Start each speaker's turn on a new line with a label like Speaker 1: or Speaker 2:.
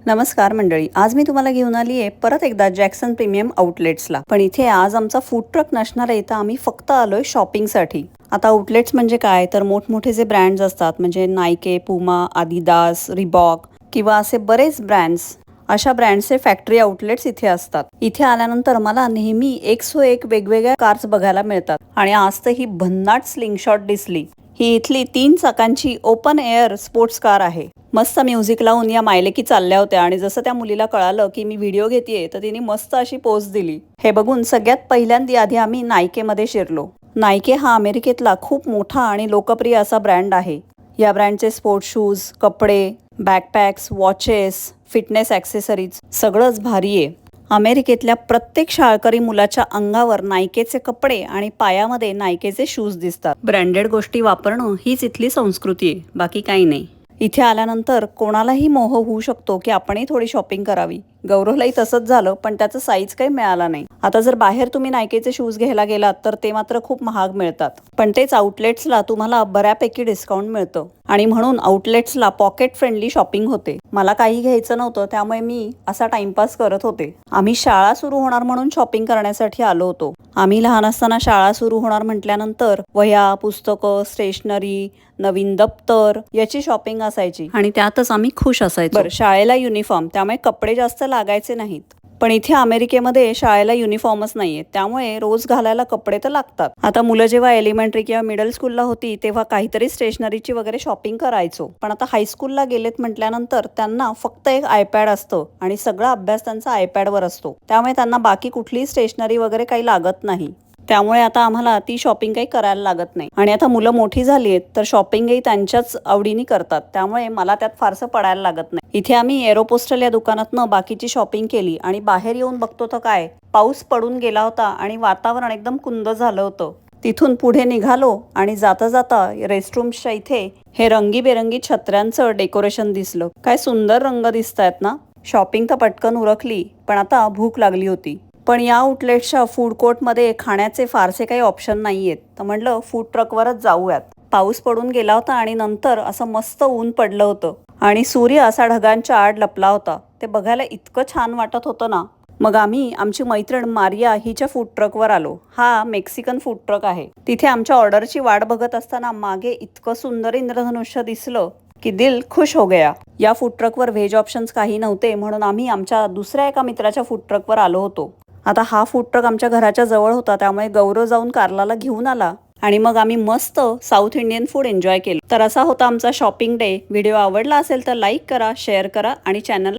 Speaker 1: नमस्कार मंडळी, आज मी तुम्हाला घेऊन आली आहे परत एकदा जॅक्सन प्रीमियम आउटलेट्सला। पण इथे आज आमचा फूड ट्रक नसणार आहे, तर आम्ही फक्त आलोय शॉपिंगसाठी। आता आउटलेट्स म्हणजे काय, तर मोठमोठे जे ब्रँड्स असतात म्हणजे नायके, पुमा, आदिदास, रिबॉक किंवा असे बरेच ब्रँड्स, अशा ब्रँडचे फॅक्टरी आउटलेट्स इथे असतात। इथे आल्यानंतर मला नेहमी एक वेगवेगळ्या कार्स बघायला मिळतात आणि आज तर ही भन्नाट स्लिंगशॉट दिसली। ही इथली 3 चाकांची ओपन एअर स्पोर्ट्स कार आहे। मस्त म्युझिक लावून या मायलेकी चालल्या होत्या आणि जसं त्या मुलीला कळालं की मी व्हिडिओ घेतेय, तर तिने मस्त अशी पोज दिली। हे बघून सगळ्यात पहिल्यांदा आधी आम्ही नायकेमध्ये शिरलो। नायके हा अमेरिकेतला खूप मोठा आणि लोकप्रिय असा ब्रँड आहे। या ब्रँडचे स्पोर्ट्स शूज, कपडे, बॅकपॅक्स, वॉचेस, फिटनेस ॲक्सेसरीज सगळंच भारी आहे। अमेरिकेतल्या प्रत्येक शाळकरी मुलाच्या अंगावर नायकेचे कपडे आणि पायामध्ये नायकेचे शूज दिसतात। ब्रँडेड गोष्टी वापरणं हीच इथली संस्कृती आहे, बाकी काही नाही। इथे आल्यानंतर कोणालाही मोह होऊ शकतो की आपणही थोडी शॉपिंग करावी। गौरवलाही तसंच झालं, पण त्याचा साईज काही मिळाला नाही। आता जर बाहेर तुम्ही नायकेचे शूज घ्यायला गेलात तर ते मात्र खूप महाग मिळतात, पण तेच आउटलेट्सला तुम्हाला बऱ्यापैकी डिस्काउंट मिळतं आणि म्हणून आउटलेट्सला पॉकेट फ्रेंडली शॉपिंग होते। मला काही घ्यायचं नव्हतं, त्यामुळे मी असा टाइमपास करत होते। आम्ही शाळा सुरू होणार म्हणून शॉपिंग करण्यासाठी आलो होतो। आम्ही लहान असताना शाळा सुरू होणार म्हटल्यानंतर वह्या, पुस्तकं, स्टेशनरी, नवीन दप्तर याची शॉपिंग असायची आणि त्यातच आम्ही खुश असायचो। बरं, शाळेला युनिफॉर्म, त्यामुळे कपडे जास्त लागायचे नाहीत। पण इथे अमेरिकेमध्ये शाळेला युनिफॉर्मच नाहीये, त्यामुळे रोज घालायला कपडे तर लागतात। आता मुलं जेव्हा एलिमेंटरी किंवा मिडल स्कूलला होती तेव्हा काहीतरी स्टेशनरीची वगैरे शॉपिंग करायचो, पण आता हायस्कूलला गेलेत म्हटल्यानंतर त्यांना फक्त एक आयपॅड असतं आणि सगळा अभ्यास त्यांचा आयपॅडवर असतो, त्यामुळे त्यांना बाकी कुठलीही स्टेशनरी वगैरे काही लागत नाही। त्यामुळे आता आम्हाला ती शॉपिंग काही करायला लागत नाही आणि आता मुलं मोठी झाली आहेत तर शॉपिंगही त्यांच्याच आवडीने करतात, त्यामुळे मला त्यात फारसं पडायला लागत नाही। इथे आम्ही एरोपोस्टल या दुकानातनं बाकीची शॉपिंग केली आणि बाहेर येऊन बघतो तर काय, पाऊस पडून गेला होता आणि वातावरण एकदम कुंद झालं होतं। तिथून पुढे निघालो आणि जाता जाता रेस्टरूम्सच्या इथे हे रंगीबेरंगी छत्र्यांचं डेकोरेशन दिसलं। काय सुंदर रंग दिसतायत ना। शॉपिंग तर पटकन उरकली, पण आता भूक लागली होती। पण या आउटलेट्सच्या फूड कोर्टमध्ये खाण्याचे फारसे काही ऑप्शन नाहीयेत, तर म्हटलं फूड ट्रकवरच जाऊयात। पाऊस पडून गेला होता आणि नंतर असं मस्त ऊन पडलं होतं आणि सूर्य असा ढगांच्या आड लपला होता। ते बघायला इतकं छान वाटत होतं ना। मग आम्ही आमची मैत्रीण मारिया हिच्या फूड ट्रकवर आलो। हा मेक्सिकन फूड ट्रक आहे। तिथे आमच्या ऑर्डरची वाट बघत असताना मागे इतकं सुंदर इंद्रधनुष्य दिसलं की दिल खुश हो गया। या फूड ट्रकवर व्हेज ऑप्शन्स काही नव्हते, म्हणून आम्ही आमच्या दुसऱ्या एका मित्राच्या फूड ट्रकवर आलो होतो। आता हा फूड ट्रक आमच्या घराच्या जवळ होता, त्यामुळे गौरव जाऊन कारलाला घेऊन आला आणि मग आम्ही मस्त साऊथ इंडियन फूड एन्जॉय केलं। तर असा होता आमचा शॉपिंग डे। व्हिडिओ आवडला असेल तर लाईक करा, शेअर करा आणि चॅनल